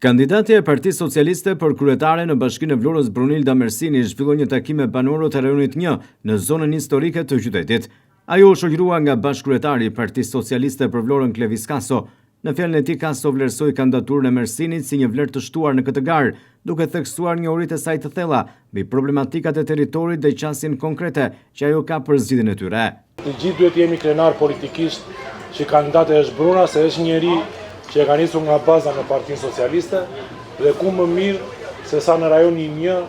Kandidatja e Partisë Socialiste për kryetare në Bashkinë e Vlorës Brunilda Mersini zhvilloi një takim me banorët e rajonit 1 në zonën historike të qytetit. Ajo u shoqërua nga bashkëkryetari i Partisë Socialiste për Vlorën Klevis Kaso. Në fjalën e tij Kaso vlerësoi kandidaturën e Mersinit si një vlerë të shtuar në këtë garë, duke theksuar njohuritë e saj të thella mbi problematikat e territorit dhe qasjen konkrete që ajo ka për zgjidhjen e tyre. Ne gjithë duhet jemi krenar politikisht që kandidati është Bruna, se është njeri që e ka nisur nga baza në Partinë Socialiste dhe ku më mirë se sa në rajonin 1,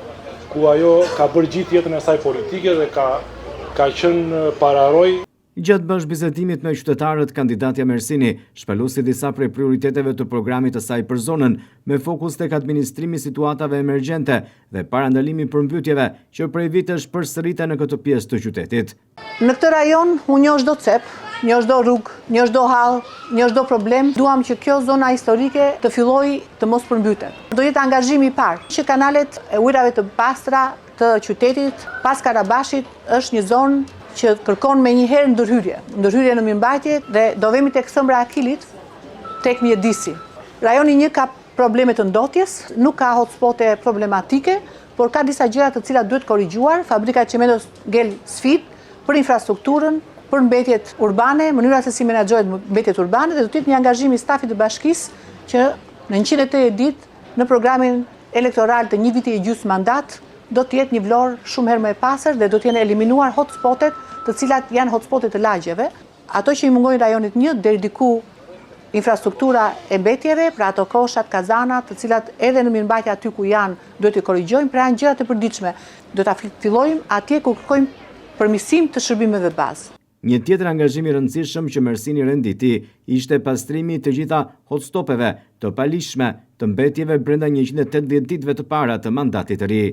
ku ajo ka bërë gjithë jetën e saj politike dhe ka qenë pararoj. Gjatë bashkëbisedimit me qytetarët, kandidatja Mersini shpalosi disa prej prioriteteve të programit të saj për zonën, me fokus tek administrimi situatave emergjente dhe parandalimi përmbytjeve që prej vitesh përsëriten në këtë pjesë të qytetit. Në këtë rajon unë njoh çdo cep, njoh çdo rrugë, njoh çdo hall, njoh çdo problem. Duam që kjo zona historike të fillojë të mos përmbytet. Do jetë angazhimi i parë që kanalet e ujrave të pastra të qytetit pas Karabashit është një zonë që kërkon me njëherë ndërhyrje në mirëmbajtje dhe do vemi tek thëmbra e Akilit, tek mjedisi. Rajoni 1 ka probleme të ndotjes, nuk ka hotspote problematike, por ka disa gjëra të cilat duhet korrigjuar. Fabrika e çementos ngel sfidë për infrastrukturën, për mbetjet urbane, mënyra se si menaxhohet mbetjet urbane, dhe do të jetë një angazhim i stafit të bashkisë që në 180 ditë në programin elektoral të 1 viti e gjysmë mandat do të jetë një Vlorë shumë herë më e pastër dhe do të jenë eliminuar hotspotet, të cilat janë hotspotet të lagjeve. Ato që i mungojnë rajonit 1 deri diku infrastruktura e mbetjeve, pra ato koshat, kazanat, të cilat edhe në mirëmbajtje aty ku janë duhet të korrigjojmë, pra janë gjëra të përditshme. Do ta fillojmë atje ku kërkojmë përmirësim të shërbimeve bazë. Një tjetër angazhim i rëndësishëm që Mersini renditi ishte pastrimi të gjitha hotstopeve të palishme të mbetjeve brenda 180 ditëve të para të mandatit të ri.